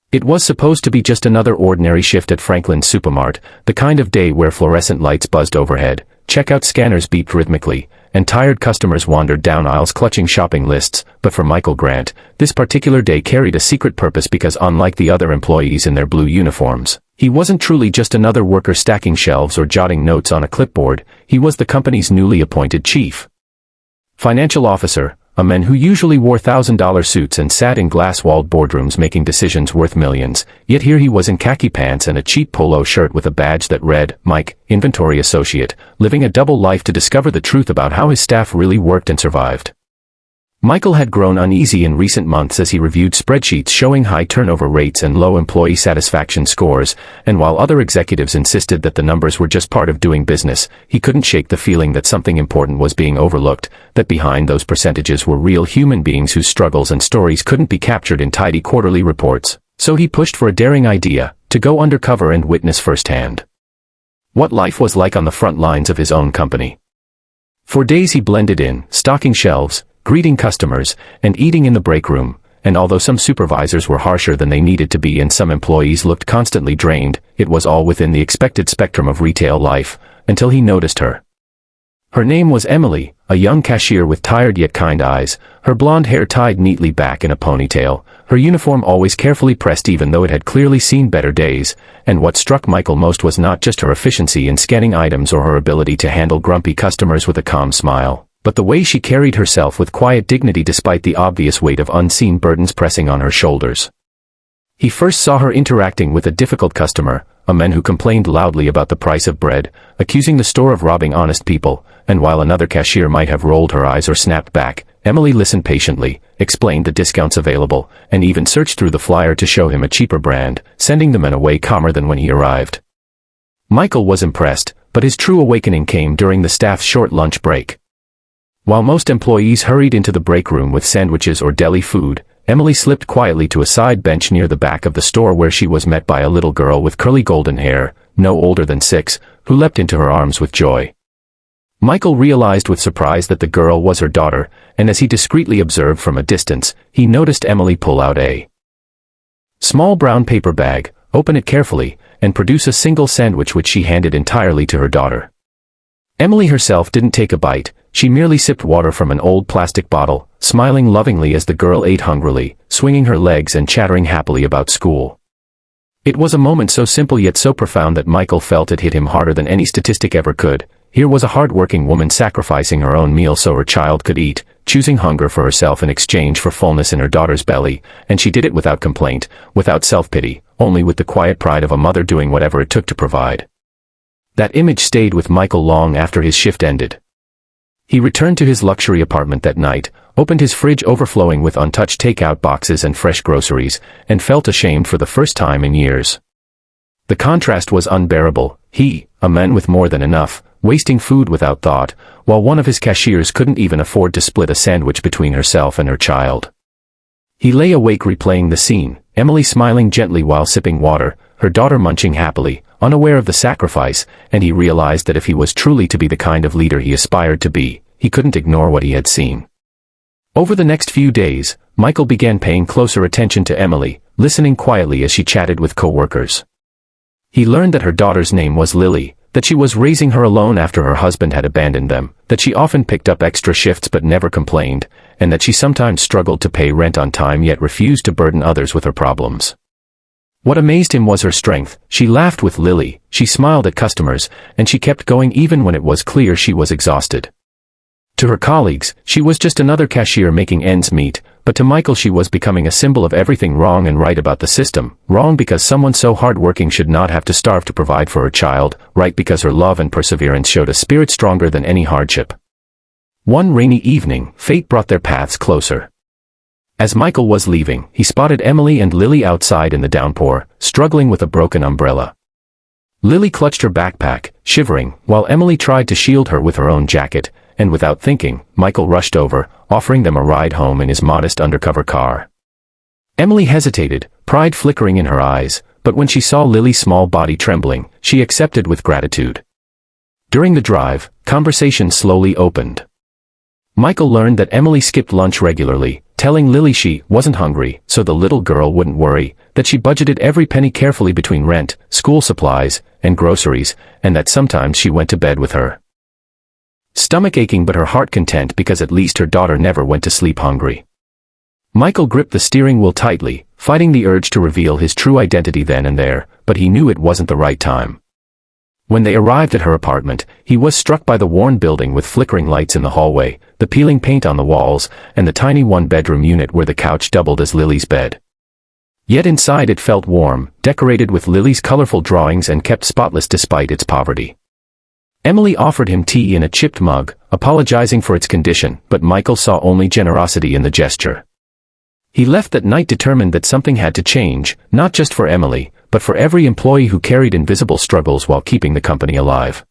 It was supposed to be just another ordinary shift at Franklin's Supermart, the kind of day where fluorescent lights buzzed overhead, checkout scanners beeped rhythmically, and tired customers wandered down aisles clutching shopping lists. But for Michael Grant, this particular day carried a secret purpose because unlike the other employees in their blue uniforms, he wasn't truly just another worker stacking shelves or jotting notes on a clipboard. He was the company's newly appointed chief financial officer, a man who usually wore $1,000 suits and sat in glass-walled boardrooms making decisions worth millions. Yet here he was in khaki pants and a cheap polo shirt with a badge that read, Mike, Inventory Associate, living a double life to discover the truth about how his staff really worked and survived. Michael had grown uneasy in recent months as he reviewed spreadsheets showing high turnover rates and low employee satisfaction scores, and while other executives insisted that the numbers were just part of doing business, he couldn't shake the feeling that something important was being overlooked, that behind those percentages were real human beings whose struggles and stories couldn't be captured in tidy quarterly reports. So he pushed for a daring idea, to go undercover and witness firsthand what life was like on the front lines of his own company. For days he blended in, stocking shelves, greeting customers, and eating in the break room, and although some supervisors were harsher than they needed to be and some employees looked constantly drained, it was all within the expected spectrum of retail life, until he noticed her. Her name was Emily, a young cashier with tired yet kind eyes, her blonde hair tied neatly back in a ponytail, her uniform always carefully pressed even though it had clearly seen better days, and what struck Michael most was not just her efficiency in scanning items or her ability to handle grumpy customers with a calm smile, but the way she carried herself with quiet dignity despite the obvious weight of unseen burdens pressing on her shoulders. He first saw her interacting with a difficult customer, a man who complained loudly about the price of bread, accusing the store of robbing honest people, and while another cashier might have rolled her eyes or snapped back, Emily listened patiently, explained the discounts available, and even searched through the flyer to show him a cheaper brand, sending the man away calmer than when he arrived. Michael was impressed, but his true awakening came during the staff's short lunch break. While most employees hurried into the break room with sandwiches or deli food, Emily slipped quietly to a side bench near the back of the store where she was met by a little girl with curly golden hair, no older than 6, who leapt into her arms with joy. Michael realized with surprise that the girl was her daughter, and as he discreetly observed from a distance, he noticed Emily pull out a small brown paper bag, open it carefully, and produce a single sandwich which she handed entirely to her daughter. Emily herself didn't take a bite. She merely sipped water from an old plastic bottle, smiling lovingly as the girl ate hungrily, swinging her legs and chattering happily about school. It was a moment so simple yet so profound that Michael felt it hit him harder than any statistic ever could. Here was a hard-working woman sacrificing her own meal so her child could eat, choosing hunger for herself in exchange for fullness in her daughter's belly, and she did it without complaint, without self-pity, only with the quiet pride of a mother doing whatever it took to provide. That image stayed with Michael long after his shift ended. He returned to his luxury apartment that night, opened his fridge overflowing with untouched takeout boxes and fresh groceries, and felt ashamed for the first time in years. The contrast was unbearable. He, a man with more than enough, wasting food without thought, while one of his cashiers couldn't even afford to split a sandwich between herself and her child. He lay awake replaying the scene, Emily smiling gently while sipping water, her daughter munching happily, unaware of the sacrifice, and he realized that if he was truly to be the kind of leader he aspired to be, he couldn't ignore what he had seen. Over the next few days, Michael began paying closer attention to Emily, listening quietly as she chatted with co-workers. He learned that her daughter's name was Lily, that she was raising her alone after her husband had abandoned them, that she often picked up extra shifts but never complained, and that she sometimes struggled to pay rent on time yet refused to burden others with her problems. What amazed him was her strength. She laughed with Lily, she smiled at customers, and she kept going even when it was clear she was exhausted. To her colleagues, she was just another cashier making ends meet, but to Michael she was becoming a symbol of everything wrong and right about the system. Wrong because someone so hardworking should not have to starve to provide for her child, right because her love and perseverance showed a spirit stronger than any hardship. One rainy evening, fate brought their paths closer. As Michael was leaving, he spotted Emily and Lily outside in the downpour, struggling with a broken umbrella. Lily clutched her backpack, shivering, while Emily tried to shield her with her own jacket, and without thinking, Michael rushed over, offering them a ride home in his modest undercover car. Emily hesitated, pride flickering in her eyes, but when she saw Lily's small body trembling, she accepted with gratitude. During the drive, conversation slowly opened. Michael learned that Emily skipped lunch regularly, telling Lily she wasn't hungry, so the little girl wouldn't worry, that she budgeted every penny carefully between rent, school supplies, and groceries, and that sometimes she went to bed with her stomach aching but her heart content because at least her daughter never went to sleep hungry. Michael gripped the steering wheel tightly, fighting the urge to reveal his true identity then and there, but he knew it wasn't the right time. When they arrived at her apartment, he was struck by the worn building with flickering lights in the hallway, the peeling paint on the walls, and the tiny one-bedroom unit where the couch doubled as Lily's bed. Yet inside it felt warm, decorated with Lily's colorful drawings and kept spotless despite its poverty. Emily offered him tea in a chipped mug, apologizing for its condition, but Michael saw only generosity in the gesture. He left that night determined that something had to change, not just for Emily, but for every employee who carried invisible struggles while keeping the company alive.